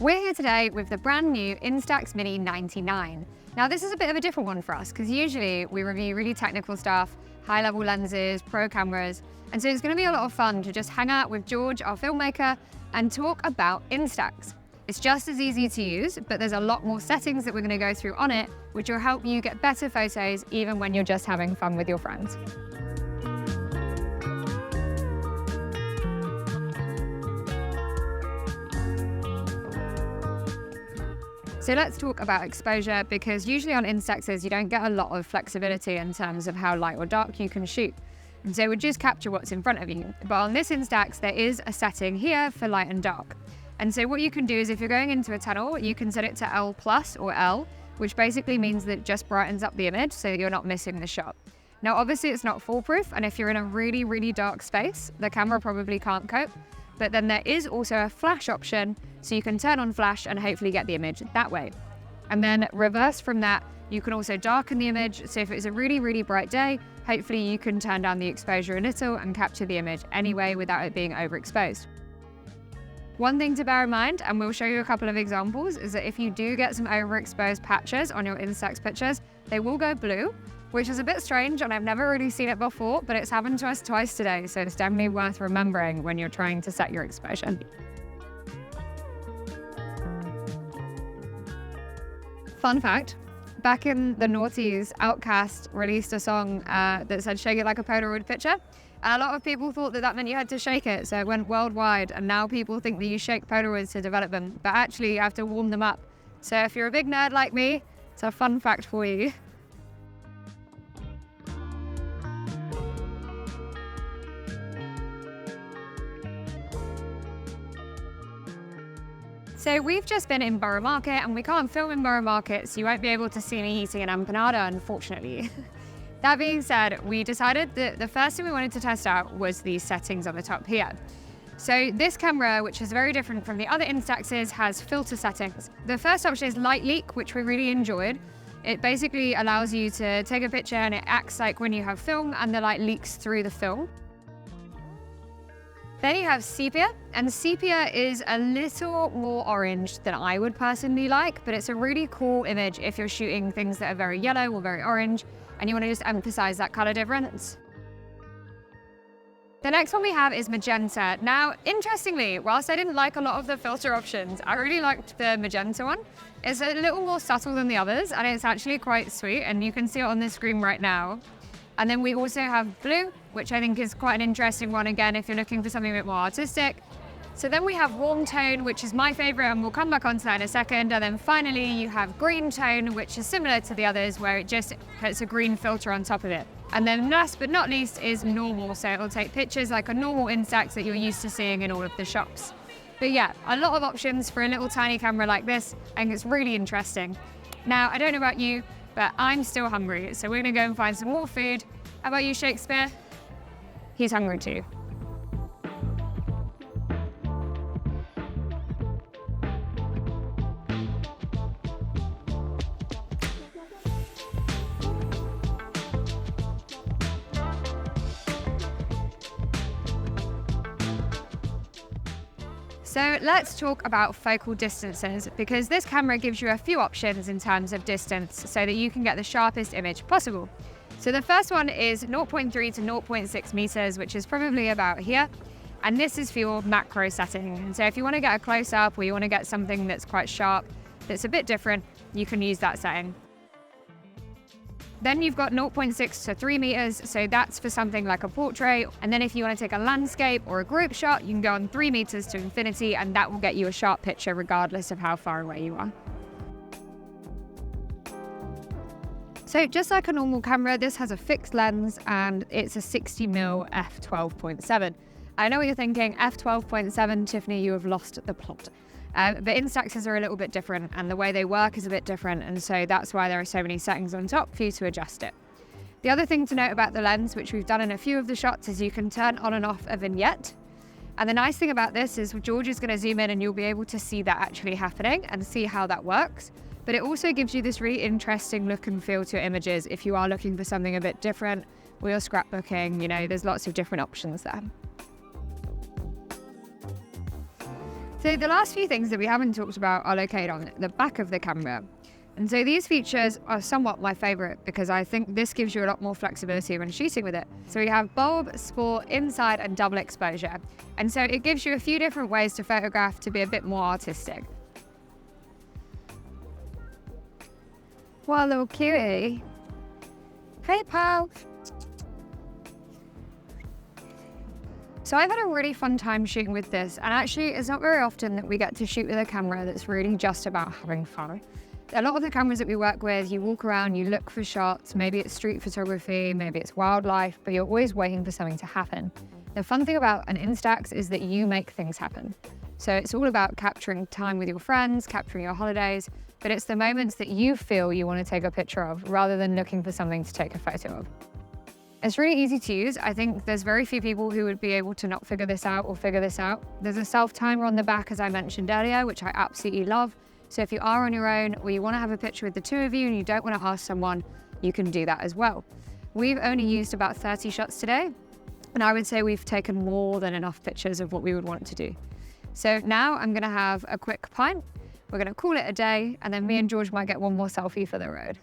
We're here today with the brand new Instax Mini 99. Now this is a bit of a different one for us because usually we review really technical stuff, high-level lenses, pro cameras, and so it's going to be a lot of fun to just hang out with George, our filmmaker, and talk about Instax. It's just as easy to use, but there's a lot more settings that we're going to go through on it, which will help you get better photos even when you're just having fun with your friends. So let's talk about exposure, because usually on Instaxes you don't get a lot of flexibility in terms of how light or dark you can shoot. And so we just capture what's in front of you. But on this Instax there is a setting here for light and dark. And so what you can do is if you're going into a tunnel, you can set it to L+ or L, which basically means that it just brightens up the image so you're not missing the shot. Now obviously it's not foolproof, and if you're in a really, really dark space, the camera probably can't cope. But then there is also a flash option, so you can turn on flash and hopefully get the image that way. And then reverse from that, you can also darken the image, so if it's a really, really bright day, hopefully you can turn down the exposure a little and capture the image anyway without it being overexposed. One thing to bear in mind, and we'll show you a couple of examples, is that if you do get some overexposed patches on your Instax pictures, they will go blue, which is a bit strange and I've never really seen it before, but it's happened to us twice today, so it's definitely worth remembering when you're trying to set your exposure. Fun fact, back in the noughties, Outkast released a song that said "Shake it like a Polaroid picture," and a lot of people thought that that meant you had to shake it, so it went worldwide, and now people think that you shake Polaroids to develop them, but actually you have to warm them up. So if you're a big nerd like me, it's a fun fact for you. So we've just been in Borough Market, and we can't film in Borough Market, so you won't be able to see me eating an empanada, unfortunately. That being said, we decided that the first thing we wanted to test out was these settings on the top here. So this camera, which is very different from the other Instaxes, has filter settings. The first option is light leak, which we really enjoyed. It basically allows you to take a picture and it acts like when you have film and the light leaks through the film. Then you have sepia, and sepia is a little more orange than I would personally like, but it's a really cool image if you're shooting things that are very yellow or very orange, and you want to just emphasize that color difference. The next one we have is magenta. Now, interestingly, whilst I didn't like a lot of the filter options, I really liked the magenta one. It's a little more subtle than the others, and it's actually quite sweet, and you can see it on the screen right now. And then we also have blue, which I think is quite an interesting one, again, if you're looking for something a bit more artistic. So then we have warm tone, which is my favorite, and we'll come back onto that in a second. And then finally, you have green tone, which is similar to the others, where it just puts a green filter on top of it. And then last but not least is normal. So it'll take pictures like a normal Instax that you're used to seeing in all of the shops. But yeah, a lot of options for a little tiny camera like this, and it's really interesting. Now, I don't know about you, but I'm still hungry, so we're gonna go and find some more food. How about you, Shakespeare? He's hungry too. So let's talk about focal distances, because this camera gives you a few options in terms of distance so that you can get the sharpest image possible. So the first one is 0.3 to 0.6 meters, which is probably about here. And this is for your macro setting. And so if you want to get a close up or you want to get something that's quite sharp, that's a bit different, you can use that setting. Then you've got 0.6 to 3 meters, so that's for something like a portrait. And then if you want to take a landscape or a group shot, you can go on 3 meters to infinity, and that will get you a sharp picture regardless of how far away you are. So just like a normal camera, this has a fixed lens and it's a 60mm f/12.7. I know what you're thinking, f/12.7, Tiffany, you have lost the plot. But Instaxes are a little bit different, and the way they work is a bit different, and so that's why there are so many settings on top for you to adjust it. The other thing to note about the lens, which we've done in a few of the shots, is you can turn on and off a vignette. And the nice thing about this is George is going to zoom in and you'll be able to see that actually happening and see how that works. But it also gives you this really interesting look and feel to your images if you are looking for something a bit different, or you're scrapbooking, you know, there's lots of different options there. So the last few things that we haven't talked about are located on the back of the camera. And so these features are somewhat my favorite because I think this gives you a lot more flexibility when shooting with it. So we have bulb, sport, inside and double exposure. And so it gives you a few different ways to photograph to be a bit more artistic. What a little cutie. Hey pal. So I've had a really fun time shooting with this, and actually it's not very often that we get to shoot with a camera that's really just about having fun. A lot of the cameras that we work with, you walk around, you look for shots, maybe it's street photography, maybe it's wildlife, but you're always waiting for something to happen. The fun thing about an Instax is that you make things happen. So it's all about capturing time with your friends, capturing your holidays, but it's the moments that you feel you want to take a picture of rather than looking for something to take a photo of. It's really easy to use. I think there's very few people who would be able to not figure this out or figure this out. There's a self-timer on the back, as I mentioned earlier, which I absolutely love. So if you are on your own or you want to have a picture with the two of you and you don't want to ask someone, you can do that as well. We've only used about 30 shots today, and I would say we've taken more than enough pictures of what we would want to do. So now I'm going to have a quick pint. We're going to call it a day, and then me and George might get one more selfie for the road.